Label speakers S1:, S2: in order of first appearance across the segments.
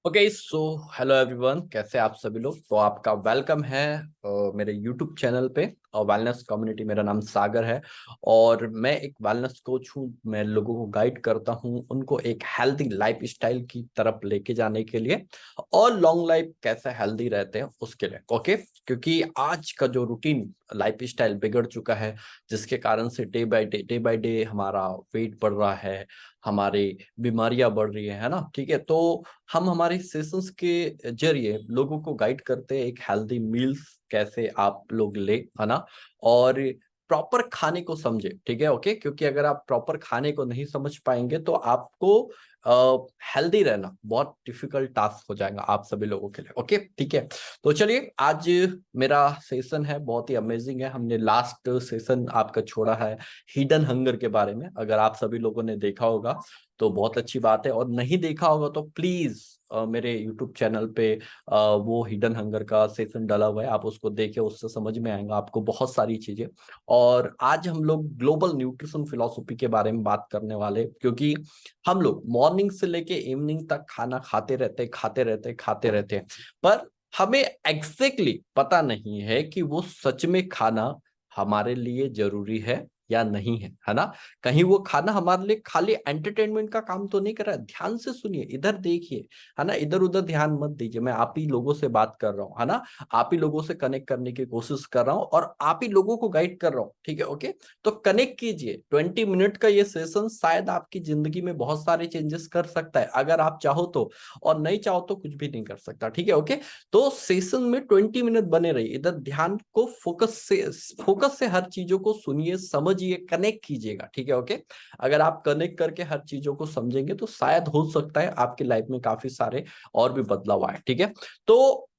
S1: Okay so hello everyone, कैसे आप सभी लोग। तो आपका वेलकम है मेरे यूट्यूब चैनल पे और वेलनेस कम्युनिटी। मेरा नाम सागर है और मैं एक वेलनेस कोच हूँ। मैं लोगों को गाइड करता हूँ उनको एक हेल्दी लाइफ स्टाइल की तरफ लेके जाने के लिए और लॉन्ग लाइफ कैसे हेल्दी रहते हैं उसके लिए। ओके, क्योंकि आज का जो रूटीन लाइफ स्टाइल बिगड़ चुका है, जिसके कारण से डे बाय डे हमारा वेट बढ़ रहा है, हमारी बीमारियां बढ़ रही है ना। ठीक है, तो हम हमारे सेशंस के जरिए लोगों को गाइड करते हैं एक हेल्दी मील्स कैसे आप लोग ले, है ना। और प्रॉपर खाने को समझे, ठीक है। ओके, क्योंकि अगर आप प्रॉपर खाने को नहीं समझ पाएंगे तो आपको हेल्दी रहना बहुत डिफिकल्ट टास्क हो जाएगा आप सभी लोगों के लिए। ओके, ठीक है। तो चलिए, आज मेरा सेशन है बहुत ही अमेजिंग है। हमने लास्ट सेशन आपका छोड़ा है हिडन हंगर के बारे में। अगर आप सभी लोगों ने देखा होगा तो बहुत अच्छी बात है, और नहीं देखा होगा तो प्लीज मेरे यूट्यूब चैनल पे वो हिडन हंगर का सेशन डाला हुआ है, आप उसको देखें, उससे समझ में आएगा आपको बहुत सारी चीजें। और आज हम लोग ग्लोबल न्यूट्रिशन फिलॉसफी के बारे में बात करने वाले, क्योंकि हम लोग मॉर्निंग से लेके इवनिंग तक खाना खाते रहते हैं, पर हमें एग्जैक्टली पता नहीं है कि वो सच में खाना हमारे लिए जरूरी है या नहीं है ना। कहीं वो खाना हमारे लिए खाली एंटरटेनमेंट का काम तो नहीं कर रहा है। ध्यान से सुनिए, इधर देखिए, है ना। इधर उधर ध्यान मत दीजिए। मैं आप ही लोगों से बात कर रहा हूँ, है ना। आप ही लोगों से कनेक्ट करने की कोशिश कर रहा हूँ और आप ही लोगों को गाइड कर रहा हूँ, ठीक है। ओके, तो कनेक्ट कीजिए। 20 मिनट का ये सेशन शायद आपकी जिंदगी में बहुत सारे चेंजेस कर सकता है, अगर आप चाहो तो, और नहीं चाहो तो कुछ भी नहीं कर सकता, ठीक है। ओके, तो सेशन में 20 मिनट बने रहिए। इधर ध्यान को फोकस से हर चीजों को सुनिए, समझिए, कनेक्ट कीजिएगा, ठीक है। ओके, अगर आप कनेक्ट करके हर चीजों को समझेंगे तो शायद हो सकता है आपकी लाइफ में काफी सारे और भी बदलाव आए, ठीक है। तो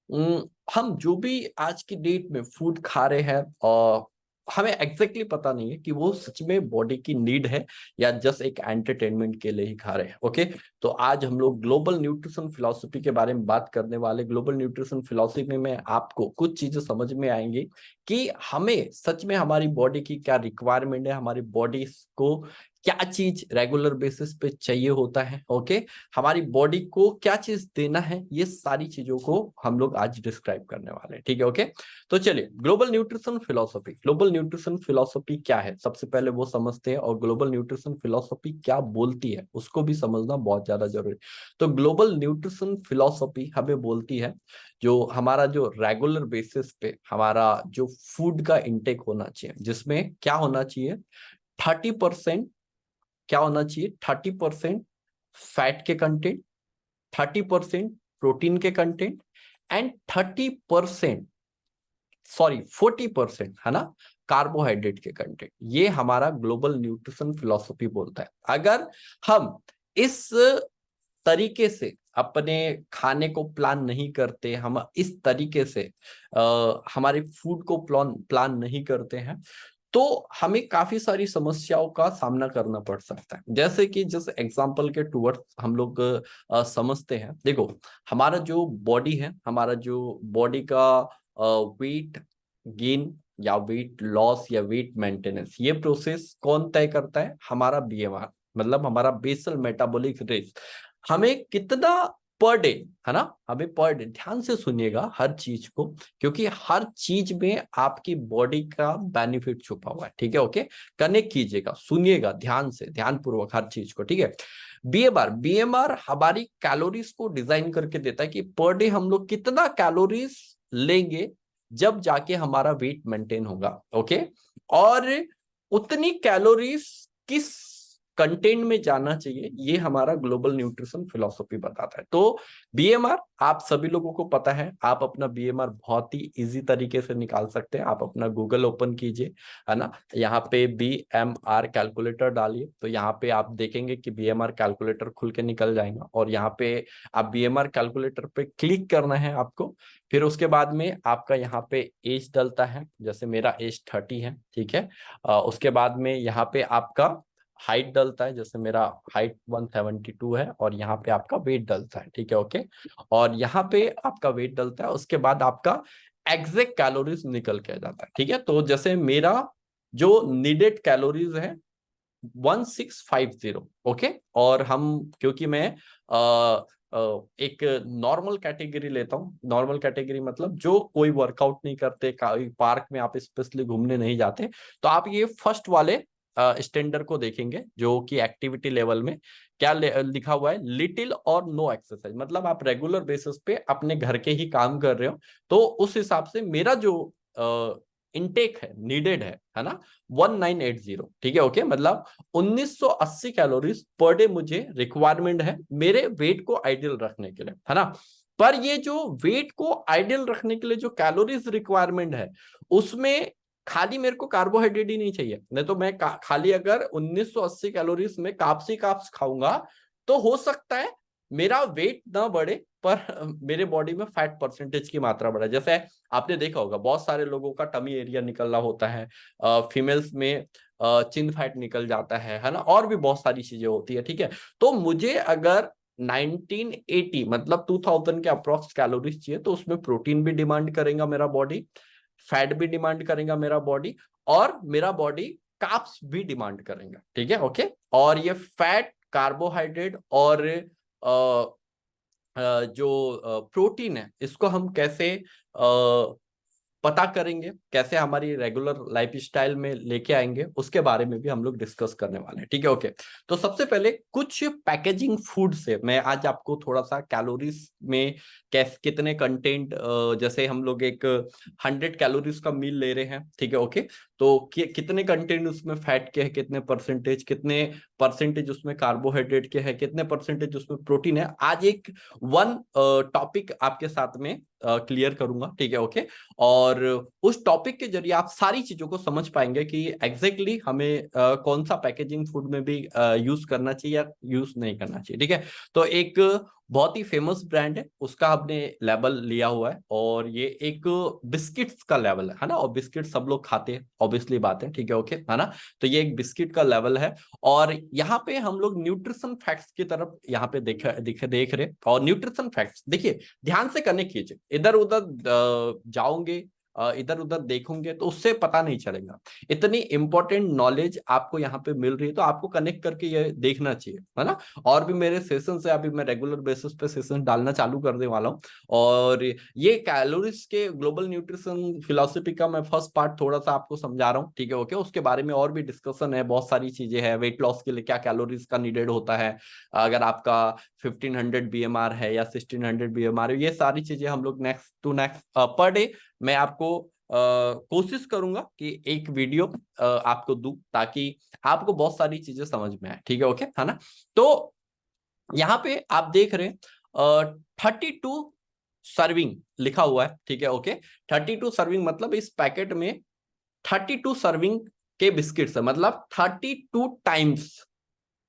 S1: हम जो भी आज की डेट में फूड खा रहे हैं और हमें एग्जैक्टली पता नहीं है कि वो सच में बॉडी की नीड है या जस्ट एक एंटरटेनमेंट के लिए ही खा रहे हैं। ओके, तो आज हम लोग ग्लोबल न्यूट्रिशन फिलॉसफी के बारे में बात करने वाले। ग्लोबल न्यूट्रिशन फिलॉसफी में आपको कुछ चीजें समझ में आएंगी कि हमें सच में हमारी बॉडी की क्या रिक्वायरमेंट है, हमारी बॉडी को क्या चीज रेगुलर बेसिस पे चाहिए होता है। ओके, हमारी बॉडी को क्या चीज देना है, ये सारी चीजों को हम लोग आज डिस्क्राइब करने वाले हैं, ठीक है। ओके, तो चलिए, ग्लोबल न्यूट्रिशन फिलॉसफी क्या है सबसे पहले वो समझते हैं, और ग्लोबल न्यूट्रिशन फिलॉसफी क्या बोलती है उसको भी समझना बहुत ज्यादा जरूरी। तो ग्लोबल न्यूट्रिशन फिलॉसफी हमें बोलती है जो हमारा जो रेगुलर बेसिस पे हमारा जो फूड का इंटेक होना चाहिए, जिसमें क्या होना चाहिए, 30% क्या होना चाहिए, 30% फैट के कंटेंट, 30% प्रोटीन के कंटेंट, एंड 30%, सॉरी 40%, है ना, कार्बोहाइड्रेट के कंटेंट। ये हमारा ग्लोबल न्यूट्रिशन फिलॉसफी बोलता है। अगर हम इस तरीके से अपने खाने को प्लान नहीं करते, हम इस तरीके से हमारे फूड को प्लान प्लान नहीं करते हैं, तो हमें काफी सारी समस्याओं का सामना करना पड़ सकता है। जैसे कि जिस एग्जांपल के टूवर्ड्स हम लोग समझते हैं, देखो, हमारा जो बॉडी है, हमारा जो बॉडी का वेट गेन या वेट लॉस या वेट मेंटेनेंस, ये प्रोसेस कौन तय करता है, हमारा बीएमआर, मतलब हमारा बेसल मेटाबॉलिक रेट। हमें कितना पर डे, है ना, हमें पर डे, ध्यान से सुनिएगा हर चीज को, क्योंकि हर चीज में आपकी बॉडी का बेनिफिट छुपा हुआ है, ठीक है। ओके, कनेक्ट कीजिएगा, सुनिएगा ध्यान से, ध्यानपूर्वक हर चीज को, ठीक है। बीएमआर हमारी कैलोरीज को डिजाइन करके देता है कि पर डे हम लोग कितना कैलोरीज लेंगे जब जाके हमारा वेट मेंटेन होगा। ओके, और उतनी कैलोरीज किस कंटेंट में जाना चाहिए, ये हमारा ग्लोबल न्यूट्रिशन फिलॉसफी बताता है। तो बीएमआर आप सभी लोगों को पता है, आप अपना बीएमआर बहुत ही इजी तरीके से निकाल सकते हैं। आप अपना गूगल ओपन कीजिए, है ना, यहाँ पे बीएमआर कैलकुलेटर डालिए, तो यहाँ पे आप देखेंगे कि बीएमआर कैलकुलेटर खुल के निकल जाएगा, और यहाँ पे आप बीएमआर कैलकुलेटर पे क्लिक करना है आपको। फिर उसके बाद में आपका यहाँ पे एज डलता है, जैसे मेरा एज 30 है, ठीक है। उसके बाद में यहाँ पे आपका हाइट डलता है, जैसे मेरा हाइट 172 है, और यहाँ पे आपका वेट डलता है, ठीक है। ओके, और यहाँ पे आपका वेट डलता है, उसके बाद आपका एग्जैक्ट कैलोरीज निकल के आ जाता है, ठीक है। तो जैसे मेरा जो नीडेड कैलोरीज है 1650, ओके, और हम, क्योंकि मैं एक नॉर्मल कैटेगरी लेता हूँ। नॉर्मल कैटेगरी मतलब जो कोई वर्कआउट नहीं करते, पार्क में आप स्पेशली घूमने नहीं जाते, तो आप ये फर्स्ट वाले स्टैंडर्ड को देखेंगे जो कि एक्टिविटी लेवल में क्या लिखा हुआ है, लिटिल और नो एक्सरसाइज। मतलब आप रेगुलर बेसिस पे अपने घर के ही काम कर रहे हो, तो उस हिसाब से मेरा जो इनटेक है, नीडेड है ना, 1980। ठीक है, ओके। मतलब 1980 कैलोरीज पर डे मुझे रिक्वायरमेंट है मेरे वेट को आइडियल रखने के लिए, है ना। पर ये जो वेट को आइडियल रखने के लिए जो कैलोरीज रिक्वायरमेंट है, उसमें खाली मेरे को कार्बोहाइड्रेट ही नहीं चाहिए। नहीं तो मैं खाली अगर 1980 कैलोरीज में काप्स ही काप्स खाऊंगा तो हो सकता है मेरा वेट ना बढ़े, पर मेरे बॉडी में फैट परसेंटेज की मात्रा बढ़े। जैसे आपने देखा होगा बहुत सारे लोगों का टमी एरिया निकलना होता है, फीमेल्स में चिन फैट निकल जाता है ना, और भी बहुत सारी चीजें होती है। ठीक है, तो मुझे अगर 1980 मतलब 2000 के अप्रोक्स कैलोरीज चाहिए, तो उसमें प्रोटीन भी डिमांड करेगा मेरा बॉडी, फैट भी डिमांड करेगा मेरा बॉडी, और मेरा बॉडी कार्ब्स भी डिमांड करेगा। ठीक है, ओके। और ये फैट, कार्बोहाइड्रेट और जो प्रोटीन है, इसको हम कैसे पता करेंगे, कैसे हमारी रेगुलर लाइफस्टाइल में लेके आएंगे, उसके बारे में भी हम लोग डिस्कस करने वाले हैं। ठीक है, ओके। तो सबसे पहले कुछ पैकेजिंग फूड से मैं आज आपको थोड़ा सा कैलोरीज में कैसे कितने कंटेंट, जैसे हम लोग एक 100 कैलोरीज का मील ले रहे हैं, ठीक है, ओके। तो कितने कंटेंट उसमें फैट के हैं, कितने परसेंटेज उसमें कार्बोहाइड्रेट के हैं, कितने परसेंटेज उसमें प्रोटीन है, आज एक वन टॉपिक आपके साथ में क्लियर करूंगा। ठीक है, ओके। और उस टॉपिक के जरिए आप सारी चीजों को समझ पाएंगे कि एग्जैक्टली हमें कौन सा पैकेजिंग फूड में भी यूज करना चाहिए या यूज नहीं करना चाहिए। ठीक है, तो एक बहुत ही फेमस ब्रांड है, उसका हमने लेबल लिया हुआ है, और ये एक बिस्किट्स का लेवल है ना, और बिस्किट सब लोग खाते हैं, ऑब्वियसली बात है। ठीक है, ओके, है ना। तो ये एक बिस्किट का लेवल है, और यहाँ पे हम लोग न्यूट्रिशन फैक्ट्स की तरफ यहाँ पे देख रहे। और न्यूट्रिशन फैक्ट्स देखिए, ध्यान से कनेक्ट कीजिए, इधर उधर जाओगे, इधर उधर देखोगे तो उससे पता नहीं चलेगा। इतनी इंपॉर्टेंट नॉलेज आपको यहाँ पे मिल रही है, तो आपको कनेक्ट करके ये देखना चाहिए, है ना। और भी मेरे सेशन है, अभी मैं रेगुलर बेसिस पे सेशन डालना चालू करने वाला हूँ, और ये कैलोरीज के ग्लोबल न्यूट्रिशन फिलोसफी का मैं फर्स्ट पार्ट थोड़ा सा आपको समझा रहा हूँ। ठीक है, ओके। उसके बारे में और भी डिस्कशन है, बहुत सारी चीजें हैं, वेट लॉस के लिए क्या कैलोरीज का नीडेड होता है, अगर आपका 1500 बीएमआर है या 1600 बीएमआर है, ये सारी चीजें हम लोग नेक्स्ट टू नेक्स्ट पर डे मैं आपको कोशिश करूंगा कि एक वीडियो आपको दूं, ताकि आपको बहुत सारी चीजें समझ में आए। ठीक है, ओके, है ना। तो यहाँ पे आप देख रहे हैं 32 सर्विंग लिखा हुआ है। ठीक है, ओके। 32 सर्विंग मतलब इस पैकेट में 32 सर्विंग के बिस्किट्स है, मतलब 32 टाइम्स,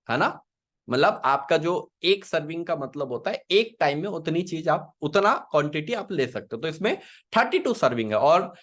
S1: है ना। मतलब आपका जो एक सर्विंग का मतलब होता है एक टाइम में उतनी चीज आप, उतना क्वांटिटी आप ले सकते हो। तो इसमें 32 सर्विंग है, और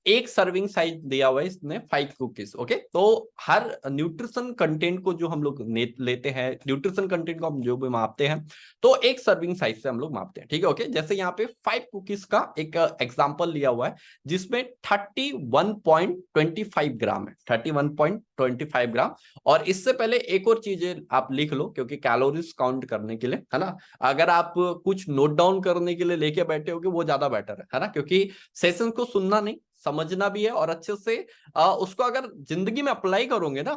S1: एक सर्विंग साइज दिया हुआ है इसमें 5 कुकीज। ओके, तो हर न्यूट्रिशन कंटेंट को जो हम लोग लेते हैं, न्यूट्रिशन कंटेंट को हम जो भी मापते हैं, तो एक सर्विंग साइज से हम लोग मापते हैं। ठीक है, ओके। जैसे यहाँ पे 5 कुकीज का एक एग्जांपल लिया हुआ है, जिसमें 31.25 ग्राम है, 31.25 ग्राम। और इससे पहले एक और चीजें आप लिख लो, क्योंकि कैलोरीज काउंट करने के लिए, है ना, अगर आप कुछ नोट डाउन करने के लिए लेके बैठे होगे वो ज्यादा बेटर है ना, क्योंकि सेशन को सुनना नहीं, समझना भी है, और अच्छे से उसको अगर जिंदगी में अप्लाई करोगे ना,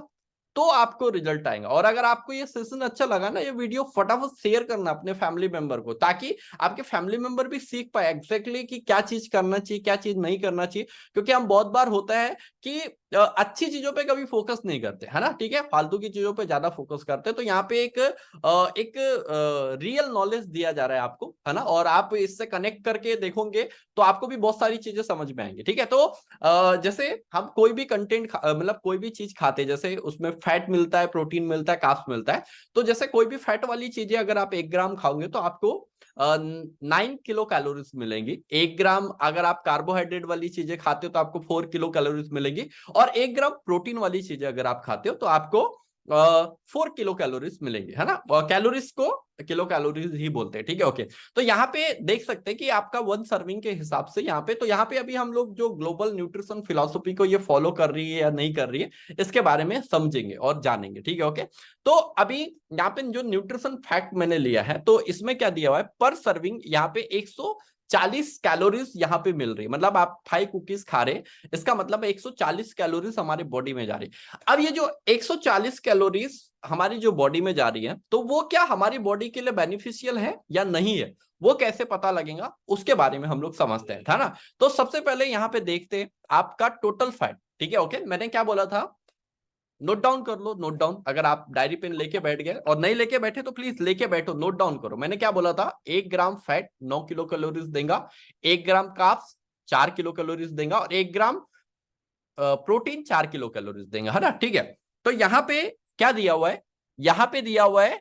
S1: तो आपको रिजल्ट आएगा। और अगर आपको ये सेशन अच्छा लगा ना, ये वीडियो फटाफट शेयर करना अपने फैमिली मेंबर को, ताकि आपके फैमिली मेंबर भी सीख पाए एग्जैक्टली कि क्या चीज करना चाहिए, क्या चीज नहीं करना चाहिए। क्योंकि हम बहुत बार होता है कि अच्छी चीजों पे कभी फोकस नहीं करते, है ना, ठीक है, फालतू की चीजों पे ज्यादा फोकस करते हैं। तो यहाँ पे एक रियल नॉलेज दिया जा रहा है आपको, है ना, और आप इससे कनेक्ट करके देखोगे तो आपको भी बहुत सारी चीजें समझ में आएंगी। ठीक है, तो जैसे हम कोई भी कंटेंट मतलब कोई भी चीज खाते हैं, जैसे उसमें फैट मिलता है, प्रोटीन मिलता है, कार्ब्स मिलता है। तो जैसे कोई भी फैट वाली चीजें अगर आप 1 ग्राम खाओगे तो आपको 9 किलो कैलोरीज मिलेंगी। 1 ग्राम अगर आप कार्बोहाइड्रेट वाली चीजें खाते हो तो आपको 4 किलो कैलोरीज मिलेंगी। और 1 ग्राम प्रोटीन वाली चीजें अगर आप खाते हो तो आपको 4 किलो कैलोरीज मिलेंगे, है ना। कैलोरीज को किलो कैलोरीज ही बोलते हैं, ठीक है, ओके। तो यहाँ पे देख सकते हैं कि आपका 1 सर्विंग के हिसाब से यहाँ पे, तो यहाँ पे अभी हम लोग जो ग्लोबल न्यूट्रिशन फिलॉसफी को ये फॉलो कर रही है या नहीं कर रही है, इसके बारे में समझेंगे और जानेंगे, ठीक है, ओके। तो अभी यहाँ पे जो न्यूट्रिशन फैक्ट मैंने लिया है, तो इसमें क्या दिया हुआ है, पर सर्विंग यहाँ पे 140 कैलोरीज यहाँ पे मिल रही है। मतलब आप 5 कुकीज खा रहे, इसका मतलब 140 कैलोरीज हमारे बॉडी में जा रही है। अब ये जो 140 कैलोरीज हमारी जो बॉडी में जा रही है, तो वो क्या हमारी बॉडी के लिए बेनिफिशियल है या नहीं है, वो कैसे पता लगेगा, उसके बारे में हम लोग समझते हैं, था ना। तो सबसे पहले यहाँ पे देखते हैं आपका टोटल फैट, ठीक है, ओके। मैंने क्या बोला था, नोट डाउन कर लो, नोट डाउन। अगर आप डायरी पेन लेके बैठ गए और नहीं लेके बैठे तो प्लीज लेके बैठो, नोट डाउन करो। मैंने क्या बोला था, 1 ग्राम फैट 9 किलो कैलोरीज देगा, 1 ग्राम कार्ब्स 4 किलो कैलोरीज देगा, और 1 ग्राम प्रोटीन 4 किलो कैलोरीज देगा, है ना, ठीक है। तो यहाँ पे क्या दिया हुआ है, यहाँ पे दिया हुआ है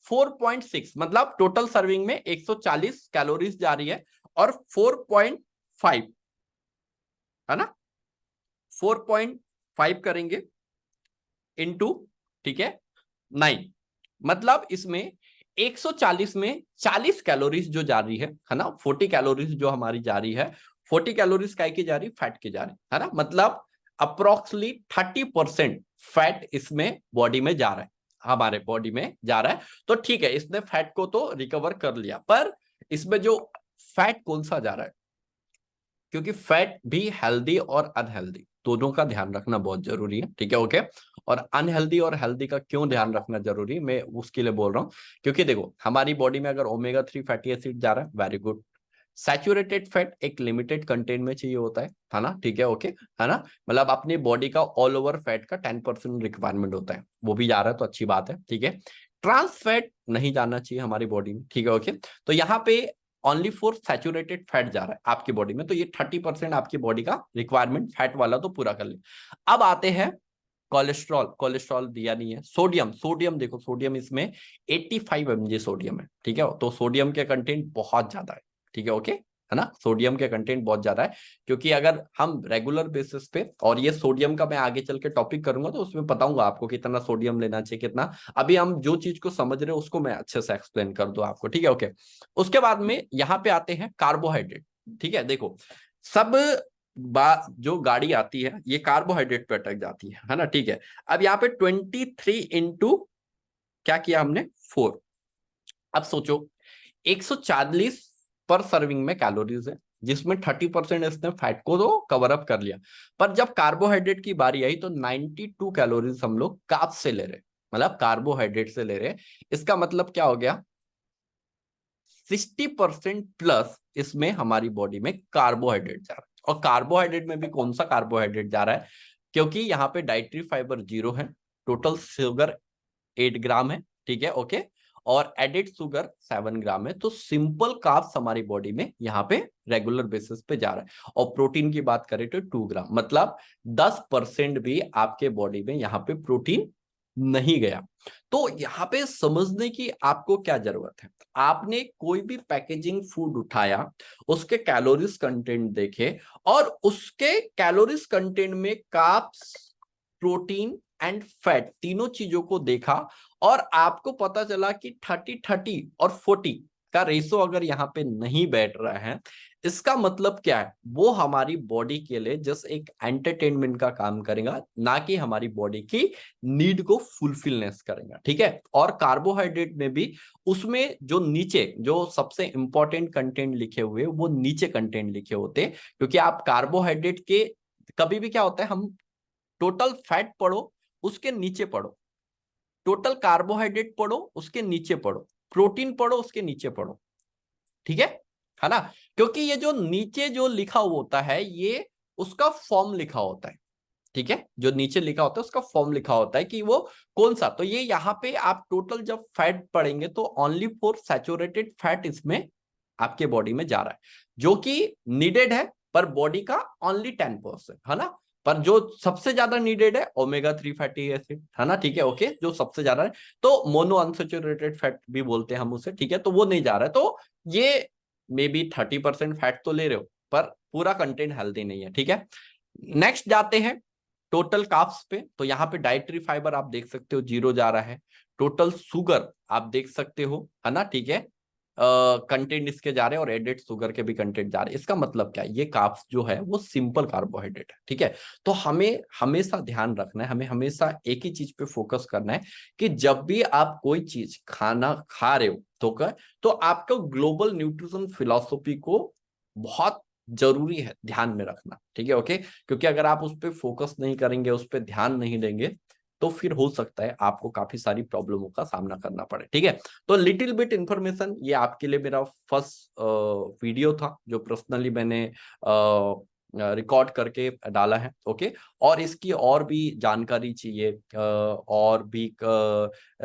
S1: 4.6, मतलब टोटल सर्विंग में 140 कैलोरीज जा रही है, और 4.5, है ना, 4.5 करेंगे इनटू, ठीक है, 9, मतलब इसमें 140 में 40 कैलोरीज जो जा रही है ना, 40 कैलोरीज जो हमारी जा रही है, 40 कैलोरीज काय की जा रही, फैट की जा रही है ना, मतलब अप्रोक्सीमेटली 30% फैट इसमें बॉडी में जा रहा है, हमारे बॉडी में जा रहा है। तो ठीक है, इसने फैट को तो रिकवर कर लिया, पर इसमें जो फैट कौन सा जा रहा है, क्योंकि फैट भी हेल्दी और अनहेल्दी दोनों का ध्यान रखना बहुत जरूरी है, ठीक है, ओके। और अनहेल्दी और हेल्दी का क्यों ध्यान रखना जरूरी है, मैं उसके लिए बोल रहा हूं, क्योंकि देखो हमारी बॉडी में अगर ओमेगा 3 फैटी एसिड जा रहा है, वेरी गुड। सैचुरेटेड फैट एक लिमिटेड कंटेंट में चाहिए होता है ना, ठीक है, ओके, है ना। मतलब अपनी बॉडी का ऑल ओवर फैट का 10% रिक्वायरमेंट होता है, वो भी जा रहा है तो अच्छी बात है, ठीक है। ट्रांस फैट नहीं जाना चाहिए हमारी बॉडी में, ठीक है, ओके। तो यहाँ पे ओनली फॉर सैचुरेटेड फैट जा रहा है आपकी बॉडी में, तो ये 30% आपकी बॉडी का रिक्वायरमेंट फैट वाला तो पूरा कर ले। अब आते हैं कोलेस्ट्रॉल, कोलेस्ट्रॉल दिया नहीं है। सोडियम, सोडियम देखो, सोडियम इसमें 85 mg सोडियम है, ठीक है, तो सोडियम के कंटेंट बहुत ज्यादा है, ठीक है, ओके, है ना, सोडियम के कंटेंट बहुत ज्यादा है। क्योंकि अगर हम रेगुलर बेसिस पे, और ये सोडियम का मैं आगे चल के टॉपिक करूंगा तो उसमें बताऊंगा आपको कितना सोडियम लेना चाहिए, कितना, अभी हम जो चीज को समझ रहे हैं उसको मैं अच्छे से एक्सप्लेन कर दूं आपको, ठीक है, ओके। उसके बाद में यहाँ पे आते हैं कार्बोहाइड्रेट, ठीक है। देखो सब जो गाड़ी आती है ये कार्बोहाइड्रेट पे अटक जाती है ना, ठीक है। अब यहाँ पे 23 इंटू क्या किया हमने, 4। अब सोचो 140 पर सर्विंग में कैलोरीज है, जिसमें 30% इसने फैट को तो कवर अप कर लिया, पर जब कार्बोहाइड्रेट की बारी आई तो 92 कैलोरीज हम लोग कार्ब से ले रहे, मतलब कार्बोहाइड्रेट से ले रहे। इसका मतलब क्या हो गया, 60% प्लस इसमें हमारी बॉडी में कार्बोहाइड्रेट जा रहा है। और कार्बोहाइड्रेट में भी कौन सा कार्बोहाइड्रेट जा रहा है, क्योंकि यहाँ पे डाइटरी फाइबर 0 है, टोटल शुगर 8 ग्राम है, ठीक है, ओके, और एडेड शुगर 7 ग्राम है। तो सिंपल कार्ब्स हमारी बॉडी में यहाँ पे रेगुलर बेसिस पे जा रहा है। और प्रोटीन की बात करें तो 2 ग्राम, मतलब 10% भी आपके बॉडी में यहाँ पे प्रोटीन नहीं गया। तो यहाँ पे समझने की आपको क्या जरूरत है, आपने कोई भी पैकेजिंग फूड उठाया, उसके कैलोरीज कंटेंट देखे, और उसके कैलोरीज कंटेंट में कार्ब्स, प्रोटीन एंड फैट तीनों चीजों को देखा, और आपको पता चला कि 30-30 और 40 का रेशो अगर यहाँ पे नहीं बैठ रहा है, इसका मतलब क्या है, वो हमारी बॉडी के लिए जस्ट एक एंटरटेनमेंट का काम करेगा, ना कि हमारी बॉडी की नीड को फुलफिलनेस करेगा, ठीक है। और कार्बोहाइड्रेट में भी उसमें जो नीचे जो सबसे इंपॉर्टेंट कंटेंट लिखे हुए वो नीचे कंटेंट लिखे होते, क्योंकि आप कार्बोहाइड्रेट के कभी भी क्या होता है, हम टोटल फैट पढ़ो उसके नीचे पढ़ो, टोटल कार्बोहाइड्रेट पढ़ो उसके नीचे पढ़ो, प्रोटीन पढ़ो उसके नीचे पढ़ो, ठीक है ना। क्योंकि ये जो नीचे जो लिखा हुआ होता है ये उसका फॉर्म लिखा होता है, ठीक है, जो नीचे लिखा होता है उसका फॉर्म लिखा होता है कि वो कौन सा। तो ये यहाँ पे आप टोटल जब फैट पढ़ेंगे तो ओनली फॉर सैचुरेटेड फैट इसमें आपके बॉडी में जा रहा है, जो कि नीडेड है, पर बॉडी का ओनली 10%, है ना। पर जो सबसे ज्यादा नीडेड है ओमेगा 3 फैटी एसिड, है ना, ठीक है, ओके, जो सबसे ज्यादा है, तो मोनो अनसैचुरेटेड फैट भी बोलते हैं हम उसे, ठीक है, तो वो नहीं जा रहा है। तो ये मे बी 30% फैट तो ले रहे हो, पर पूरा कंटेंट हेल्दी नहीं है, ठीक है। नेक्स्ट जाते हैं टोटल कार्ब्स पे, तो यहाँ पे डाइटरी फाइबर आप देख सकते हो 0 जा रहा है। टोटल शुगर आप देख सकते हो, है ना, ठीक है, कंटेंट इसके जा रहे हैं और एडेड शुगर के भी कंटेंट जा रहे हैं। इसका मतलब क्या है, ये कार्ब्स जो है वो सिंपल कार्बोहाइड्रेट है, ठीक है। तो हमें हमेशा ध्यान रखना है, हमें हमेशा एक ही चीज पे फोकस करना है कि जब भी आप कोई चीज खाना खा रहे हो तो आपको ग्लोबल न्यूट्रिशन फिलॉसफी को बहुत जरूरी है ध्यान में रखना, ठीक है, ओके। क्योंकि अगर आप उस पर फोकस नहीं करेंगे, उस पर ध्यान नहीं देंगे, तो फिर हो सकता है आपको काफी सारी प्रॉब्लमों का सामना करना पड़े, ठीक है। तो लिटिल बिट इंफॉर्मेशन, ये आपके लिए मेरा फर्स्ट वीडियो था जो पर्सनली मैंने रिकॉर्ड करके डाला है, ओके। और इसकी और भी जानकारी चाहिए, और भी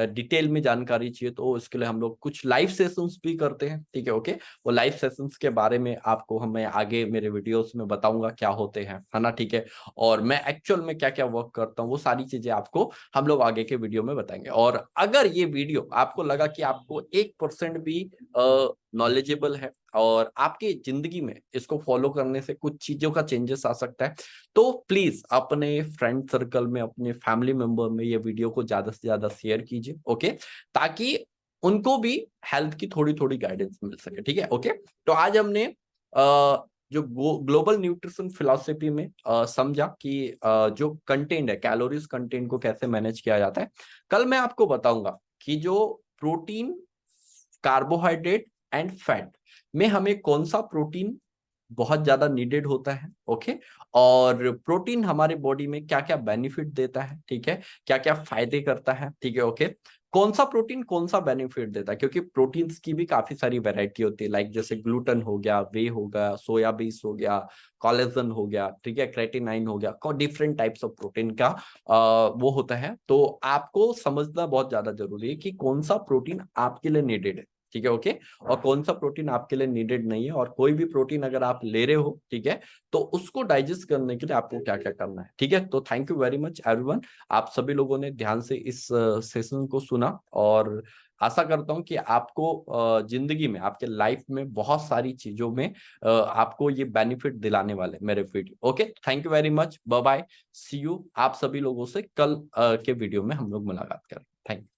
S1: डिटेल में जानकारी चाहिए, तो इसके लिए हम लोग कुछ लाइव सेशंस भी करते हैं, ठीक है, ओके। वो लाइव सेशंस के बारे में आपको मैं आगे मेरे वीडियोस में बताऊंगा क्या होते हैं, है ना, ठीक है। और मैं एक्चुअल में क्या क्या वर्क करता हूँ वो सारी चीजें आपको हम लोग आगे के वीडियो में बताएंगे। और अगर ये वीडियो आपको लगा कि आपको 1% भी नॉलेजेबल है और आपकी जिंदगी में इसको फॉलो करने से कुछ चीजों का चेंजेस आ सकता है, तो प्लीज अपने फ्रेंड सर्कल में, अपने फैमिली मेंबर में ये वीडियो को ज्यादा से ज्यादा शेयर कीजिए, ओके, ताकि उनको भी हेल्थ की थोड़ी थोड़ी गाइडेंस मिल सके, ठीक है, ओके। तो आज हमने जो ग्लोबल न्यूट्रिशन फिलॉसफी में समझा कि जो कंटेंट है, कैलोरीज कंटेंट को कैसे मैनेज किया जाता है। कल मैं आपको बताऊंगा कि जो प्रोटीन, कार्बोहाइड्रेट एंड फैट में हमें कौन सा प्रोटीन बहुत ज्यादा नीडेड होता है, ओके। और प्रोटीन हमारे बॉडी में क्या क्या बेनिफिट देता है, ठीक है, क्या क्या फायदे करता है, ठीक है, ओके। कौन सा प्रोटीन कौन सा बेनिफिट देता है, क्योंकि प्रोटीन्स की भी काफी सारी वैरायटी होती है, लाइक जैसे ग्लूटन हो गया, वे हो गया, सोया बीस हो गया, कोलेजन हो गया, ठीक है, क्रेटिनाइन हो गया, डिफरेंट टाइप्स ऑफ प्रोटीन का वो होता है। तो आपको समझना बहुत ज्यादा जरूरी है कि कौन सा प्रोटीन आपके लिए नीडेड है, ठीक है, ओके, और कौन सा प्रोटीन आपके लिए नीडेड नहीं है। और कोई भी प्रोटीन अगर आप ले रहे हो, ठीक है, तो उसको डाइजेस्ट करने के लिए आपको क्या क्या करना है, ठीक है। तो thank you very much everyone, आप सभी लोगों ने ध्यान से इस सेशन को सुना, और आशा करता हूं कि आपको जिंदगी में, आपके लाइफ में बहुत सारी चीजों में आपको ये बेनिफिट दिलाने वाले मेरे video, okay. Thank you very much, bye bye, see you. आप सभी लोगों से कल के वीडियो में हम लोग मुलाकात करें। Thank you.